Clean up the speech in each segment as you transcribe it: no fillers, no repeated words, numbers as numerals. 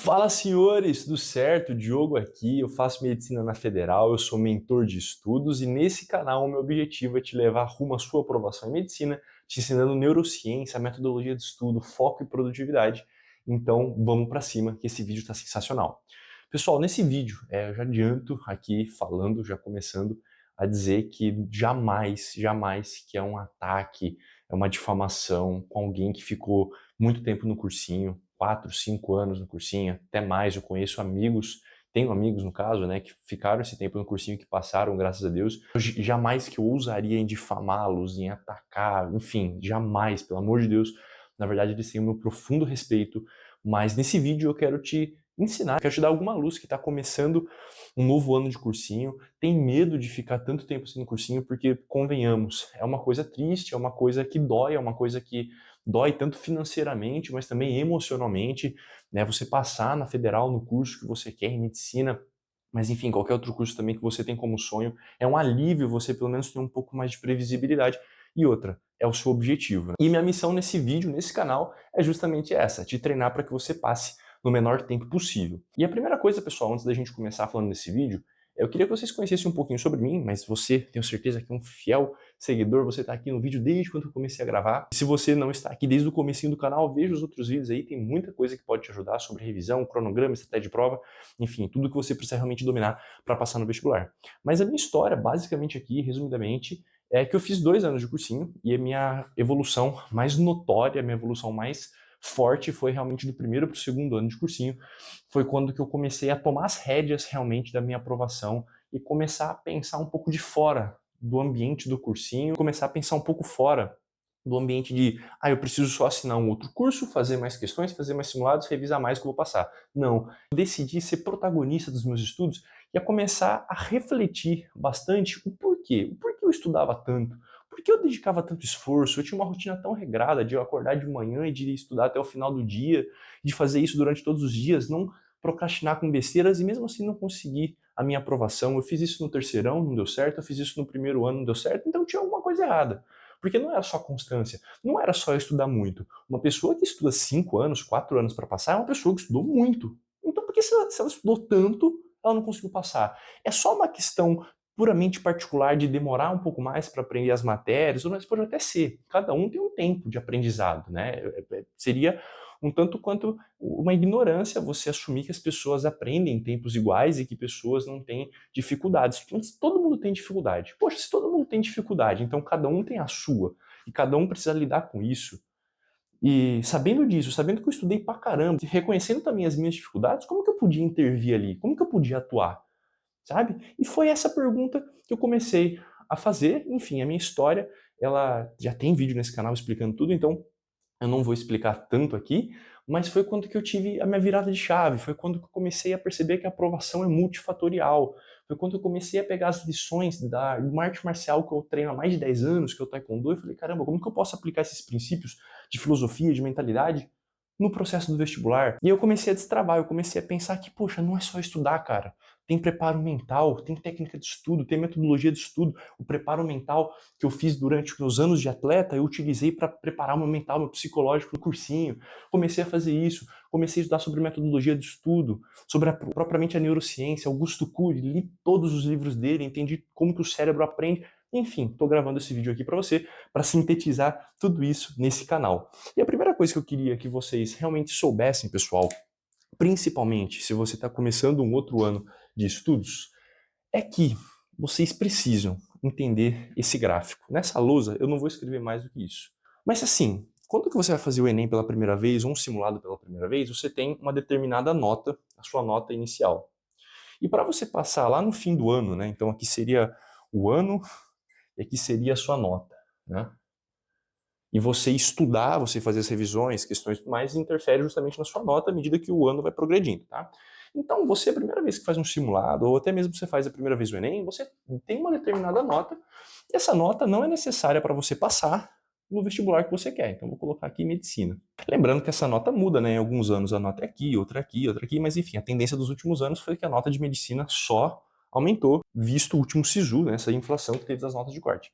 Fala, senhores, tudo certo? Diogo aqui, eu faço medicina na Federal, eu sou mentor de estudos e nesse canal o meu objetivo é te levar rumo à sua aprovação em medicina, te ensinando neurociência, metodologia de estudo, foco e produtividade. Então vamos para cima que esse vídeo está sensacional. Pessoal, nesse vídeo eu já adianto aqui falando, já começando a dizer que jamais que é um ataque, é uma difamação com alguém que ficou muito tempo no cursinho, 4, 5 anos no cursinho, até mais. Eu conheço amigos, tenho amigos no caso, né, que ficaram esse tempo no cursinho, que passaram, graças a Deus. Jamais que eu ousaria em difamá-los, em atacar, enfim, jamais, pelo amor de Deus. Na verdade, eles têm o meu profundo respeito, mas nesse vídeo eu quero te ensinar, quero te dar alguma luz que está começando um novo ano de cursinho, tem medo de ficar tanto tempo assim no cursinho, porque, convenhamos, é uma coisa triste, é uma coisa que dói, é uma coisa que dói tanto financeiramente, mas também emocionalmente, né? Você passar na Federal no curso que você quer em medicina, mas enfim, qualquer outro curso também que você tem como sonho, é um alívio você pelo menos ter um pouco mais de previsibilidade. E outra, é o seu objetivo, né? E minha missão nesse vídeo, nesse canal, é justamente essa, te treinar para que você passe no menor tempo possível. E a primeira coisa, pessoal, antes da gente começar falando desse vídeo, eu queria que vocês conhecessem um pouquinho sobre mim, mas você, tenho certeza que é um fiel seguidor, você está aqui no vídeo desde quando eu comecei a gravar. E se você não está aqui desde o comecinho do canal, veja os outros vídeos aí, tem muita coisa que pode te ajudar sobre revisão, cronograma, estratégia de prova, enfim, tudo que você precisa realmente dominar para passar no vestibular. Mas a minha história, basicamente aqui, resumidamente, é que eu fiz 2 anos de cursinho e a minha evolução mais notória, a minha evolução mais forte foi realmente do primeiro para o segundo ano de cursinho. Foi quando que eu comecei a tomar as rédeas realmente da minha aprovação e começar a pensar um pouco de fora do ambiente do cursinho, começar a pensar um pouco fora do ambiente de, eu preciso só assinar um outro curso, fazer mais questões, fazer mais simulados, revisar mais que eu vou passar. Não, eu decidi ser protagonista dos meus estudos e a começar a refletir bastante o porquê eu estudava tanto, por que eu dedicava tanto esforço, eu tinha uma rotina tão regrada de eu acordar de manhã e de estudar até o final do dia, de fazer isso durante todos os dias, não procrastinar com besteiras e mesmo assim não conseguir a minha aprovação. Eu fiz isso no terceirão, não deu certo, eu fiz isso no primeiro ano, não deu certo, então tinha alguma coisa errada. Porque não era só constância, não era só estudar muito. Uma pessoa que estuda 5 anos, 4 anos para passar é uma pessoa que estudou muito. Então por que se ela estudou tanto, ela não conseguiu passar? É só uma questão puramente particular de demorar um pouco mais para aprender as matérias, mas pode até ser. Cada um tem um tempo de aprendizado, né? Seria um tanto quanto uma ignorância você assumir que as pessoas aprendem em tempos iguais e que pessoas não têm dificuldades. Mas todo mundo tem dificuldade. Poxa, se todo mundo tem dificuldade, então cada um tem a sua. E cada um precisa lidar com isso. E sabendo disso, sabendo que eu estudei pra caramba, reconhecendo também as minhas dificuldades, como que eu podia intervir ali? Como que eu podia atuar? Sabe? E foi essa pergunta que eu comecei a fazer. Enfim, a minha história, ela já tem vídeo nesse canal explicando tudo, então eu não vou explicar tanto aqui, mas foi quando que eu tive a minha virada de chave, foi quando que eu comecei a perceber que a aprovação é multifatorial, foi quando eu comecei a pegar as lições de uma arte marcial que eu treino há mais de 10 anos, que é o Taekwondo, e falei, caramba, como que eu posso aplicar esses princípios de filosofia, de mentalidade, no processo do vestibular? E eu comecei a destravar, eu comecei a pensar que, poxa, não é só estudar, cara. Tem preparo mental, tem técnica de estudo, tem metodologia de estudo. O preparo mental que eu fiz durante os meus anos de atleta, eu utilizei para preparar o meu mental, meu psicológico no cursinho. Comecei a fazer isso, comecei a estudar sobre metodologia de estudo, sobre propriamente a neurociência, Augusto Cury, li todos os livros dele, entendi como que o cérebro aprende. Enfim, estou gravando esse vídeo aqui para você, para sintetizar tudo isso nesse canal. E a primeira coisa que eu queria que vocês realmente soubessem, pessoal, principalmente se você está começando um outro ano de estudos, é que vocês precisam entender esse gráfico. Nessa lousa eu não vou escrever mais do que isso. Mas assim, quando que você vai fazer o Enem pela primeira vez, ou um simulado pela primeira vez, você tem uma determinada nota, a sua nota inicial. E para você passar lá no fim do ano, né, então aqui seria o ano e aqui seria a sua nota, né? E você estudar, você fazer as revisões, questões e tudo mais, interfere justamente na sua nota à medida que o ano vai progredindo, tá? Então, você, a primeira vez que faz um simulado, ou até mesmo você faz a primeira vez o Enem, você tem uma determinada nota, e essa nota não é necessária para você passar no vestibular que você quer. Então, vou colocar aqui medicina. Lembrando que essa nota muda, né? Em alguns anos a nota é aqui, outra aqui, mas enfim, a tendência dos últimos anos foi que a nota de medicina só aumentou, visto o último SISU, né? Essa inflação que teve das notas de corte.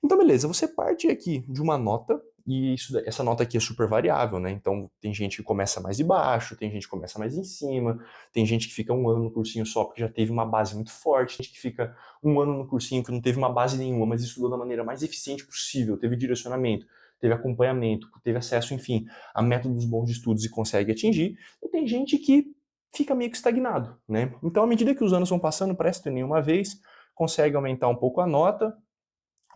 Então, beleza, você parte aqui de uma nota, E essa nota aqui é super variável, né? Então tem gente que começa mais de baixo, tem gente que começa mais em cima, tem gente que fica um ano no cursinho só porque já teve uma base muito forte, tem gente que fica um ano no cursinho que não teve uma base nenhuma, mas estudou da maneira mais eficiente possível, teve direcionamento, teve acompanhamento, teve acesso, enfim, a métodos bons de estudos e consegue atingir. E tem gente que fica meio que estagnado, né? Então, à medida que os anos vão passando, parece ter nenhuma vez, consegue aumentar um pouco a nota,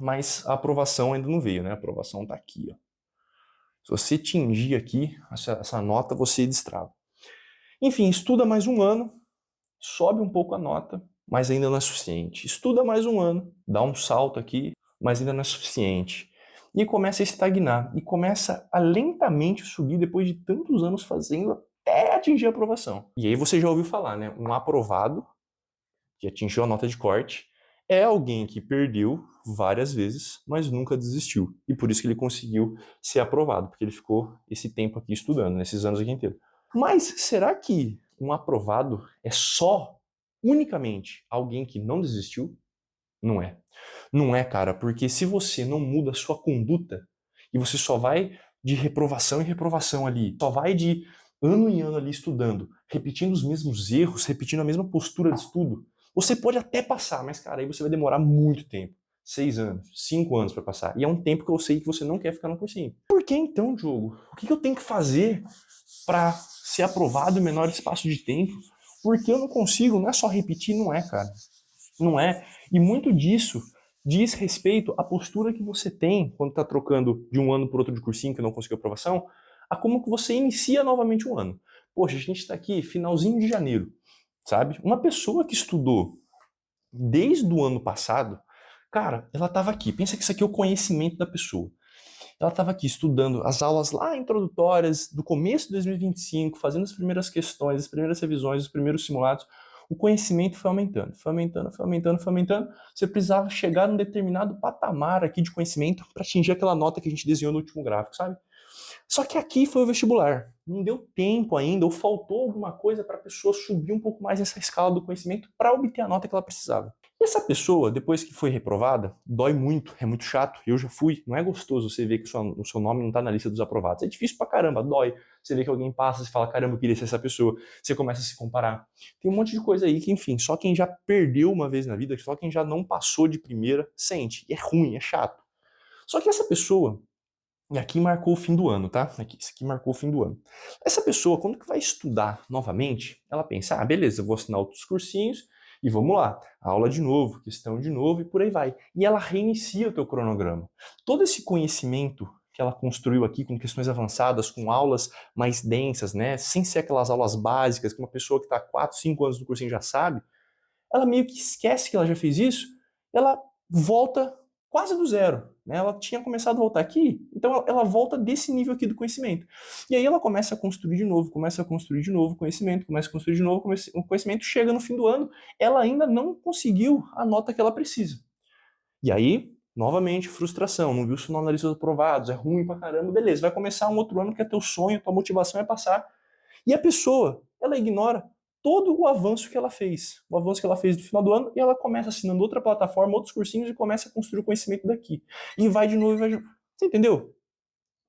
mas a aprovação ainda não veio, né? A aprovação tá aqui, ó. Se você tingir aqui essa nota, você destrava. Enfim, estuda mais um ano, sobe um pouco a nota, mas ainda não é suficiente. Estuda mais um ano, dá um salto aqui, mas ainda não é suficiente. E começa a estagnar, e começa a lentamente subir depois de tantos anos fazendo até atingir a aprovação. E aí você já ouviu falar, né? Um aprovado, que atingiu a nota de corte, é alguém que perdeu várias vezes, mas nunca desistiu. E por isso que ele conseguiu ser aprovado, porque ele ficou esse tempo aqui estudando, nesses anos aqui inteiros. Mas será que um aprovado é só, unicamente, alguém que não desistiu? Não é. Não é, cara, porque se você não muda a sua conduta e você só vai de reprovação em reprovação ali, só vai de ano em ano ali estudando, repetindo os mesmos erros, repetindo a mesma postura de estudo, você pode até passar, mas, cara, aí você vai demorar muito tempo. 6 anos, 5 anos para passar. E é um tempo que eu sei que você não quer ficar no cursinho. Por que então, Diogo? O que eu tenho que fazer para ser aprovado em menor espaço de tempo? Porque eu não consigo, não é só repetir, não é, cara. Não é. E muito disso diz respeito à postura que você tem quando está trocando de um ano para outro de cursinho que não conseguiu aprovação, a como que você inicia novamente um ano. Poxa, a gente está aqui finalzinho de janeiro, sabe? Uma pessoa que estudou desde o ano passado, cara, ela estava aqui. Pensa que isso aqui é o conhecimento da pessoa. Ela estava aqui estudando as aulas lá introdutórias do começo de 2025, fazendo as primeiras questões, as primeiras revisões, os primeiros simulados. O conhecimento foi aumentando, foi aumentando, foi aumentando, foi aumentando. Você precisava chegar num determinado patamar aqui de conhecimento para atingir aquela nota que a gente desenhou no último gráfico, sabe? Só que aqui foi o vestibular. Não deu tempo ainda, ou faltou alguma coisa para a pessoa subir um pouco mais nessa escala do conhecimento para obter a nota que ela precisava. E essa pessoa, depois que foi reprovada, dói muito, é muito chato. Eu já fui, não é gostoso você ver que o seu nome não está na lista dos aprovados. É difícil pra caramba, dói. Você vê que alguém passa, você fala, caramba, eu queria ser essa pessoa. Você começa a se comparar. Tem um monte de coisa aí que, enfim, só quem já perdeu uma vez na vida, só quem já não passou de primeira, sente. E é ruim, é chato. Só que essa pessoa, e aqui marcou o fim do ano, tá? Isso aqui marcou o fim do ano. Essa pessoa, quando que vai estudar novamente, ela pensa, beleza, eu vou assinar outros cursinhos e vamos lá, aula de novo, questão de novo e por aí vai. E ela reinicia o teu cronograma. Todo esse conhecimento que ela construiu aqui com questões avançadas, com aulas mais densas, né? Sem ser aquelas aulas básicas que uma pessoa que está há 4, 5 anos no cursinho já sabe, ela meio que esquece que ela já fez isso, ela volta quase do zero. Né? Ela tinha começado a voltar aqui, então ela volta desse nível aqui do conhecimento. E aí ela começa a construir de novo, começa a construir de novo conhecimento, começa a construir de novo o conhecimento, chega no fim do ano, ela ainda não conseguiu a nota que ela precisa. E aí, novamente, frustração, não viu seu nome na lista dos aprovados, é ruim pra caramba, beleza, vai começar um outro ano que é teu sonho, tua motivação é passar. E a pessoa, ela ignora todo o avanço que ela fez, o avanço que ela fez no final do ano, e ela começa assinando outra plataforma, outros cursinhos, e começa a construir o conhecimento daqui. E vai de novo, e vai de novo. Você entendeu?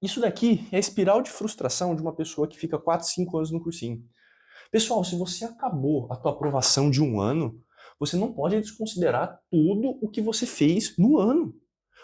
Isso daqui é a espiral de frustração de uma pessoa que fica 4, 5 anos no cursinho. Pessoal, se você acabou a tua aprovação de um ano, você não pode desconsiderar tudo o que você fez no ano.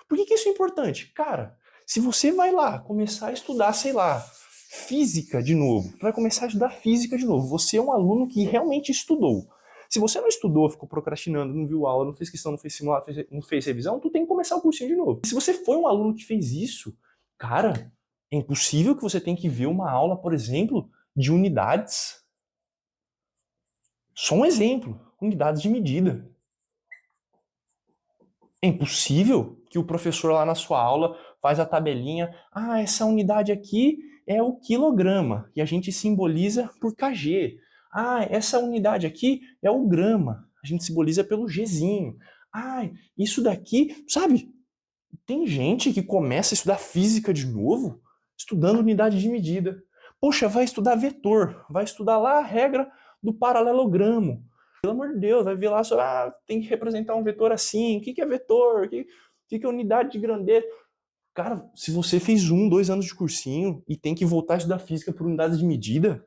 Por que isso é importante? Cara, se você vai lá começar a estudar, sei lá, física de novo, tu vai começar a estudar física de novo, você é um aluno que realmente estudou. Se você não estudou, ficou procrastinando, não viu aula, não fez questão, não fez simulado, não fez revisão, tu tem que começar o cursinho de novo. Se você foi um aluno que fez isso, cara, é impossível que você tenha que ver uma aula, por exemplo, de unidades. Só um exemplo, unidades de medida. É impossível que o professor lá na sua aula faz a tabelinha, essa unidade aqui é o quilograma, e a gente simboliza por kg. Essa unidade aqui é o grama, a gente simboliza pelo Gzinho. Isso daqui, sabe? Tem gente que começa a estudar física de novo, estudando unidade de medida. Poxa, vai estudar vetor, vai estudar lá a regra do paralelogramo. Pelo amor de Deus, vai ver lá só, tem que representar um vetor assim, o que é vetor, o que é unidade de grandeza. Cara, se você fez 2 anos de cursinho e tem que voltar a estudar física por unidades de medida,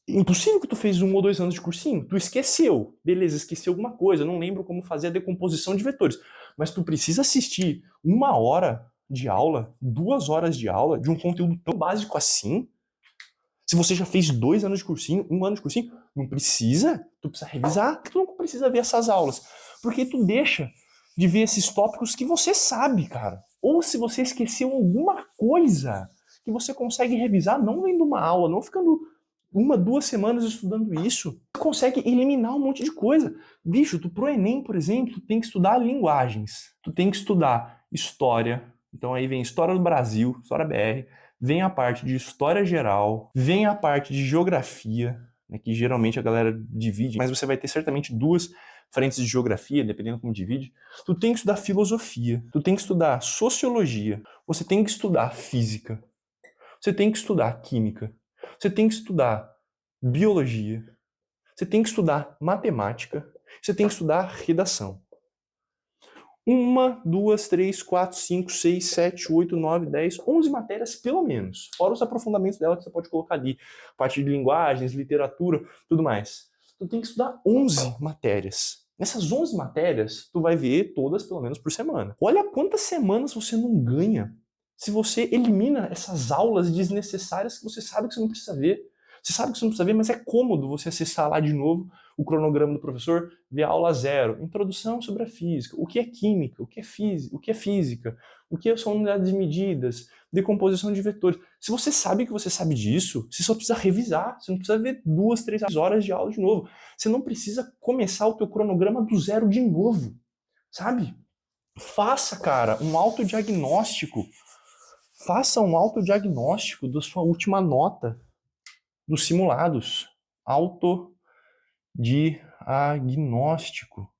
impossível que tu fez 1 ou 2 anos de cursinho. Tu esqueceu. Beleza, esqueceu alguma coisa. Não lembro como fazer a decomposição de vetores. Mas tu precisa assistir 1 hora de aula, 2 horas de aula, de um conteúdo tão básico assim. Se você já fez 2 anos de cursinho, 1 ano de cursinho, não precisa. Tu precisa revisar. Tu não precisa ver essas aulas. Porque tu deixa de ver esses tópicos que você sabe, cara. Ou se você esqueceu alguma coisa que você consegue revisar, não vendo uma aula, não ficando 1, 2 semanas estudando isso, você consegue eliminar um monte de coisa. Bicho, tu pro Enem, por exemplo, tu tem que estudar linguagens, tu tem que estudar história, então aí vem história do Brasil, história BR, vem a parte de história geral, vem a parte de geografia, né, que geralmente a galera divide, mas você vai ter certamente 2 frentes de geografia, dependendo como divide. Tu tem que estudar filosofia, tu tem que estudar sociologia, você tem que estudar física, você tem que estudar química, você tem que estudar biologia, você tem que estudar matemática, você tem que estudar redação. 1, 2, 3, 4, 5, 6, 7, 8, 9, 10, 11 matérias pelo menos. Fora os aprofundamentos dela que você pode colocar ali. Parte de linguagens, literatura, tudo mais. Tu tem que estudar 11 matérias. Nessas 11 matérias, tu vai ver todas pelo menos por semana. Olha quantas semanas você não ganha se você elimina essas aulas desnecessárias que você sabe que você não precisa ver. Você sabe que você não precisa ver, mas é cômodo você acessar lá de novo o cronograma do professor, ver a aula 0, introdução sobre a física, o que é química, o que é física, o que são unidades de medidas, decomposição de vetores. Se você sabe que você sabe disso, você só precisa revisar, você não precisa ver 2, 3 horas de aula de novo. Você não precisa começar o teu cronograma do 0 de novo, sabe? Faça, cara, um autodiagnóstico. Faça um autodiagnóstico da sua última nota dos simulados. Autodiagnóstico.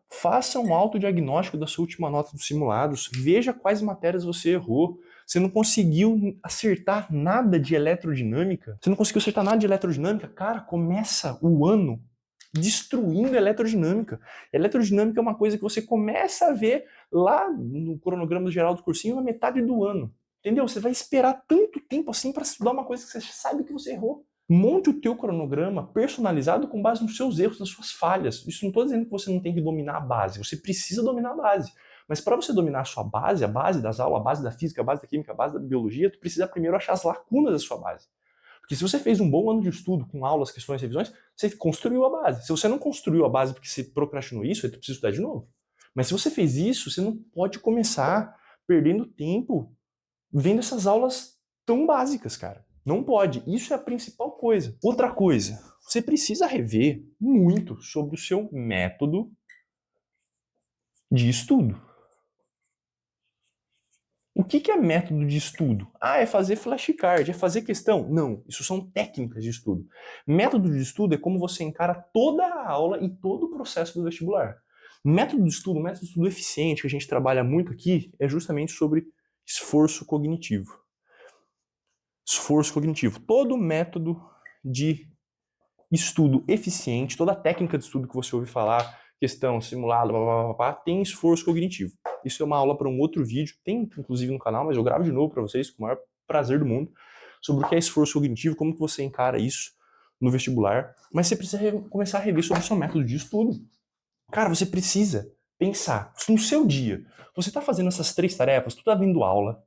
Faça um autodiagnóstico da sua última nota dos simulados. Veja quais matérias você errou. Você não conseguiu acertar nada de eletroddinâmica? Você não conseguiu acertar nada de eletroddinâmica? Cara, começa o ano destruindo a eletroddinâmica. Eletroddinâmica é uma coisa que você começa a ver lá no cronograma geral do cursinho na metade do ano. Entendeu? Você vai esperar tanto tempo assim para estudar uma coisa que você sabe que você errou. Monte o teu cronograma personalizado com base nos seus erros, nas suas falhas. Isso não estou dizendo que você não tem que dominar a base, você precisa dominar a base. Mas para você dominar a sua base, a base das aulas, a base da física, a base da química, a base da biologia, tu precisa primeiro achar as lacunas da sua base. Porque se você fez um bom ano de estudo com aulas, questões, revisões, você construiu a base. Se você não construiu a base porque você procrastinou isso, aí tu precisa estudar de novo. Mas se você fez isso, você não pode começar perdendo tempo vendo essas aulas tão básicas, cara. Não pode. Isso é a principal coisa. Outra coisa, você precisa rever muito sobre o seu método de estudo. O que é método de estudo? Ah, é fazer flashcard, é fazer questão? Não, isso são técnicas de estudo. Método de estudo é como você encara toda a aula e todo o processo do vestibular. Método de estudo eficiente, que a gente trabalha muito aqui, é justamente sobre esforço cognitivo. Esforço cognitivo. Todo método de estudo eficiente, toda técnica de estudo que você ouve falar, questão, simulado, blá, blá, blá, blá, tem esforço cognitivo. Isso é uma aula para um outro vídeo, tem inclusive no canal, mas eu gravo de novo para vocês com o maior prazer do mundo, sobre o que é esforço cognitivo, como que você encara isso no vestibular. Mas você precisa começar a rever sobre o seu método de estudo. Cara, você precisa pensar no seu dia. Você está fazendo essas 3 tarefas, tu está vendo aula,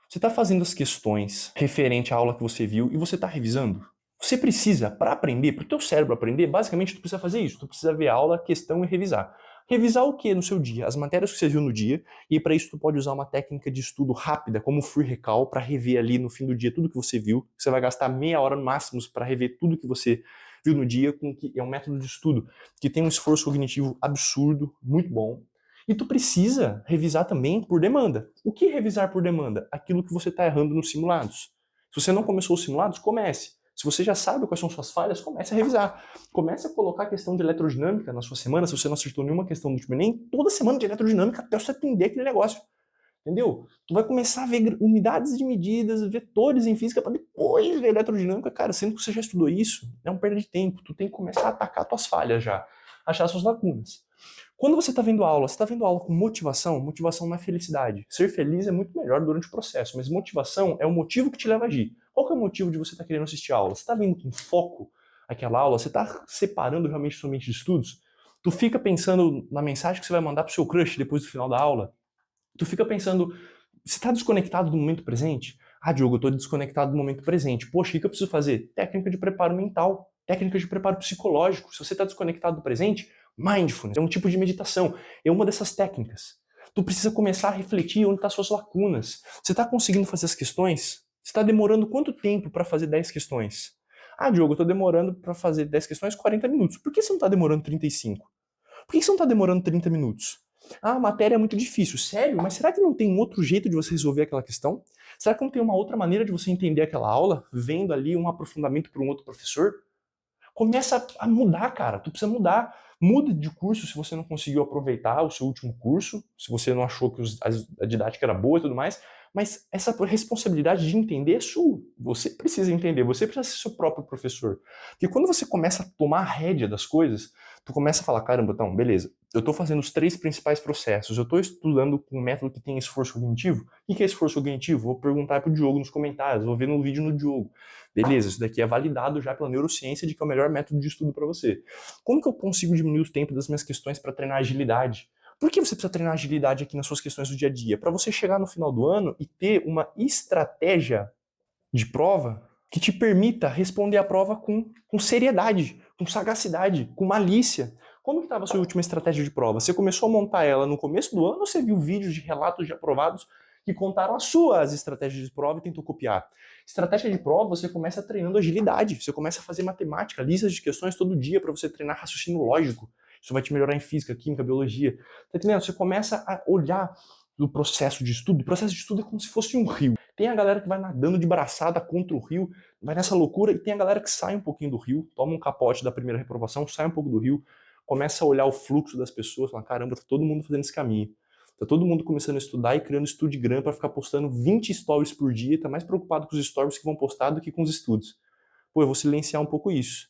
você está fazendo as questões referente à aula que você viu e você está revisando? Você precisa, para aprender, para o teu cérebro aprender, basicamente tu precisa fazer isso. Tu precisa ver a aula, questão e revisar. Revisar o que no seu dia? As matérias que você viu no dia, e para isso tu pode usar uma técnica de estudo rápida, como o free recall, para rever ali no fim do dia tudo que você viu. Você vai gastar meia hora no máximo para rever tudo que você viu no dia, com que é um método de estudo que tem um esforço cognitivo absurdo, muito bom. E tu precisa revisar também por demanda. O que revisar por demanda? Aquilo que você está errando nos simulados. Se você não começou os simulados, comece. Se você já sabe quais são suas falhas, comece a revisar. Comece a colocar a questão de eletroddinâmica na sua semana. Se você não acertou nenhuma questão do último Enem, toda semana de eletroddinâmica até você atender aquele negócio. Entendeu? Tu vai começar a ver unidades de medidas, vetores em física para depois ver eletroddinâmica. Cara, sendo que você já estudou isso, é uma perda de tempo. Tu tem que começar a atacar tuas falhas já. Achar suas lacunas. Quando você está vendo aula, você está vendo aula com motivação? Motivação não é felicidade. Ser feliz é muito melhor durante o processo, mas motivação é o motivo que te leva a agir. Qual que é o motivo de você estar querendo assistir a aula? Você está vendo com foco aquela aula? Você está separando realmente sua mente de estudos? Tu fica pensando na mensagem que você vai mandar pro seu crush depois do final da aula? Tu fica pensando, você está desconectado do momento presente? Ah, Diogo, eu estou desconectado do momento presente. Poxa, o que eu preciso fazer? Técnica de preparo mental, técnica de preparo psicológico. Se você está desconectado do presente, mindfulness é um tipo de meditação, é uma dessas técnicas. Tu precisa começar a refletir onde estão as suas lacunas. Você está conseguindo fazer as questões? Você está demorando quanto tempo para fazer 10 questões? Ah, Diogo, eu estou demorando para fazer 10 questões 40 minutos. Por que você não está demorando 35? Por que você não está demorando 30 minutos? Ah, a matéria é muito difícil. Sério? Mas será que não tem um outro jeito de você resolver aquela questão? Será que não tem uma outra maneira de você entender aquela aula, vendo ali um aprofundamento por um outro professor? Começa a mudar, cara. Tu precisa mudar. Muda de curso se você não conseguiu aproveitar o seu último curso, se você não achou que a didática era boa e tudo mais. Mas essa responsabilidade de entender é sua. Você precisa entender, você precisa ser seu próprio professor. Porque quando você começa a tomar a rédea das coisas, tu começa a falar, caramba, então, beleza, eu estou fazendo os 3 principais processos, eu estou estudando com um método que tem esforço cognitivo. O que é esforço cognitivo? Vou perguntar pro Diogo nos comentários, vou ver no vídeo no Diogo. Beleza, isso daqui é validado já pela neurociência de que é o melhor método de estudo para você. Como que eu consigo diminuir o tempo das minhas questões para treinar agilidade? Por que você precisa treinar agilidade aqui nas suas questões do dia a dia? Para você chegar no final do ano e ter uma estratégia de prova que te permita responder a prova com seriedade, com sagacidade, com malícia. Como que estava a sua última estratégia de prova? Você começou a montar ela no começo do ano ou você viu vídeos de relatos de aprovados que contaram as suas estratégias de prova e tentou copiar? Estratégia de prova, você começa treinando agilidade, você começa a fazer matemática, listas de questões todo dia para você treinar raciocínio lógico. Isso vai te melhorar em física, química, biologia. Tá entendendo? Você começa a olhar do processo de estudo. O processo de estudo é como se fosse um rio. Tem a galera que vai nadando de braçada contra o rio, vai nessa loucura, e tem a galera que sai um pouquinho do rio, toma um capote da primeira reprovação, sai um pouco do rio, começa a olhar o fluxo das pessoas, fala, caramba, tá todo mundo fazendo esse caminho. Tá todo mundo começando a estudar e criando Studigram para ficar postando 20 stories por dia, tá mais preocupado com os stories que vão postar do que com os estudos. Pô, eu vou silenciar um pouco isso.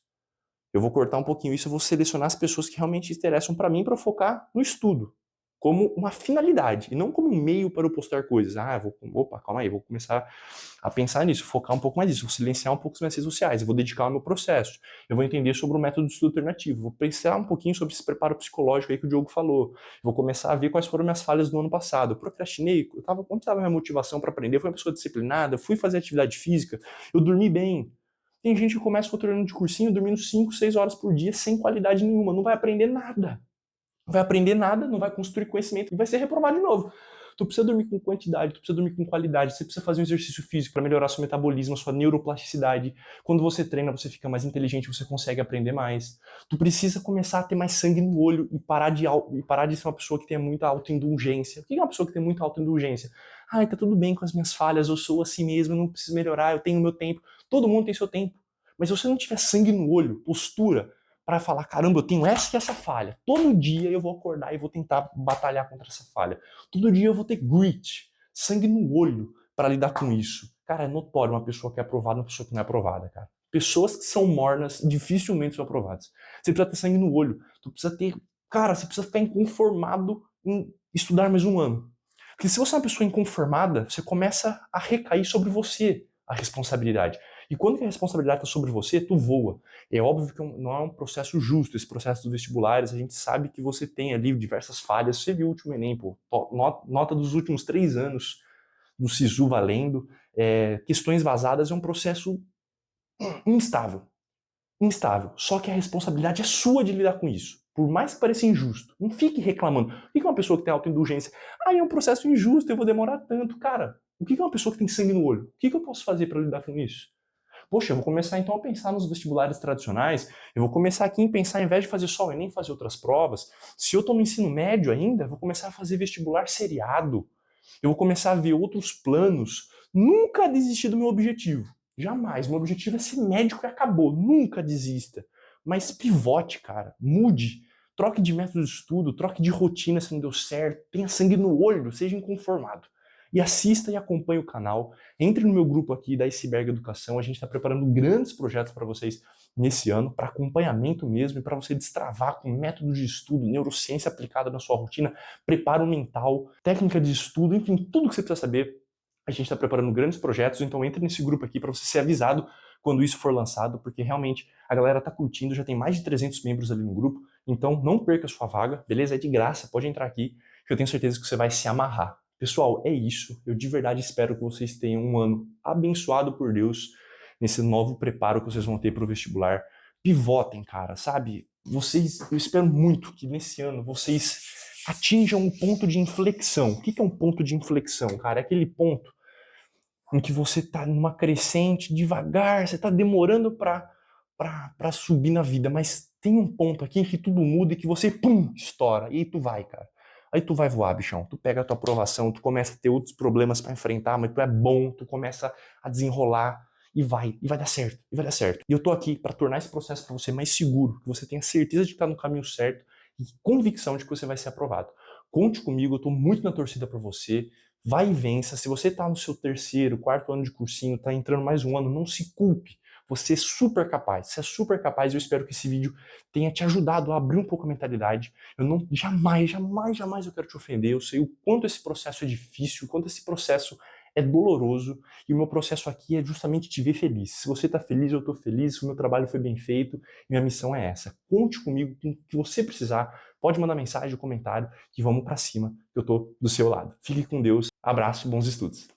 Eu vou cortar um pouquinho isso, eu vou selecionar as pessoas que realmente interessam para mim para focar no estudo, como uma finalidade, e não como um meio para eu postar coisas. Ah, opa, calma aí, vou começar a pensar nisso, focar um pouco mais nisso, vou silenciar um pouco as minhas redes sociais, eu vou dedicar ao meu processo, eu vou entender sobre o método de estudo alternativo, vou pensar um pouquinho sobre esse preparo psicológico aí que o Diogo falou, eu vou começar a ver quais foram minhas falhas do ano passado. Eu procrastinei, quando estava minha motivação para aprender, eu fui uma pessoa disciplinada, fui fazer atividade física, eu dormi bem. Tem gente que começa com treino de cursinho, dormindo 5, 6 horas por dia, sem qualidade nenhuma, não vai aprender nada. Não vai aprender nada, não vai construir conhecimento e vai ser reprovado de novo. Tu precisa dormir com quantidade, tu precisa dormir com qualidade, você precisa fazer um exercício físico para melhorar seu metabolismo, sua neuroplasticidade. Quando você treina, você fica mais inteligente, você consegue aprender mais. Tu precisa começar a ter mais sangue no olho e parar de ser uma pessoa que tenha muita autoindulgência. O que é uma pessoa que tem muita autoindulgência? Ai, tá tudo bem com as minhas falhas, eu sou assim mesmo, eu não preciso melhorar, eu tenho o meu tempo. Todo mundo tem seu tempo. Mas se você não tiver sangue no olho, postura, para falar, caramba, eu tenho essa e essa falha. Todo dia eu vou acordar e vou tentar batalhar contra essa falha. Todo dia eu vou ter grit, sangue no olho, para lidar com isso. Cara, é notório uma pessoa que é aprovada e uma pessoa que não é aprovada, cara. Pessoas que são mornas dificilmente são aprovadas. Você precisa ter sangue no olho. Tu precisa ter... Cara, você precisa ficar inconformado em estudar mais um ano. Porque se você é uma pessoa inconformada, você começa a recair sobre você a responsabilidade. E quando a responsabilidade está sobre você, tu voa. É óbvio que não é um processo justo, esse processo dos vestibulares, a gente sabe que você tem ali diversas falhas. Você viu o último Enem, pô, nota dos últimos 3 anos do SISU valendo, questões vazadas, é um processo instável. Instável. Só que a responsabilidade é sua de lidar com isso. Por mais que pareça injusto. Não fique reclamando. O que é uma pessoa que tem autoindulgência? Ah, é um processo injusto, eu vou demorar tanto. Cara, o que é uma pessoa que tem sangue no olho? O que eu posso fazer para lidar com isso? Poxa, eu vou começar então a pensar nos vestibulares tradicionais, eu vou começar aqui em pensar, ao invés de fazer só o Enem, fazer outras provas. Se eu estou no ensino médio ainda, eu vou começar a fazer vestibular seriado. Eu vou começar a ver outros planos. Nunca desistir do meu objetivo. Jamais. Meu objetivo é ser médico e acabou. Nunca desista. Mas pivote, cara. Mude. Troque de método de estudo, troque de rotina se não deu certo. Tenha sangue no olho, seja inconformado. E assista e acompanhe o canal. Entre no meu grupo aqui da Iceberg Educação. A gente está preparando grandes projetos para vocês nesse ano, para acompanhamento mesmo e para você destravar com método de estudo, neurociência aplicada na sua rotina, preparo mental, técnica de estudo, enfim, tudo que você precisa saber. A gente está preparando grandes projetos, então entre nesse grupo aqui para você ser avisado quando isso for lançado, porque realmente a galera tá curtindo, já tem mais de 300 membros ali no grupo, então não perca sua vaga, beleza? É de graça, pode entrar aqui, que eu tenho certeza que você vai se amarrar. Pessoal, é isso. Eu de verdade espero que vocês tenham um ano abençoado por Deus nesse novo preparo que vocês vão ter para o vestibular. Pivotem, cara, sabe? Eu espero muito que nesse ano vocês atinjam um ponto de inflexão. O que é um ponto de inflexão, cara? É aquele ponto em que você tá numa crescente, devagar, você tá demorando para subir na vida, mas tem um ponto aqui em que tudo muda e que você, pum, estoura. E aí tu vai, cara. Aí tu vai voar, bichão. Tu pega a tua aprovação, tu começa a ter outros problemas para enfrentar, mas tu é bom, tu começa a desenrolar e vai dar certo, e vai dar certo. E eu tô aqui para tornar esse processo para você mais seguro, que você tenha certeza de que tá no caminho certo e convicção de que você vai ser aprovado. Conte comigo, eu tô muito na torcida para você. Vai e vença. Se você tá no seu terceiro, quarto ano de cursinho, tá entrando mais um ano, não se culpe. Você é super capaz, você é super capaz. Eu espero que esse vídeo tenha te ajudado a abrir um pouco a mentalidade. Eu não, jamais eu quero te ofender. Eu sei o quanto esse processo é difícil, o quanto esse processo é doloroso. E o meu processo aqui é justamente te ver feliz. Se você tá feliz, eu tô feliz. O meu trabalho foi bem feito. Minha missão é essa. Conte comigo com o que você precisar. Pode mandar mensagem, comentário, que vamos pra cima, que eu tô do seu lado. Fique com Deus. Abraço e bons estudos.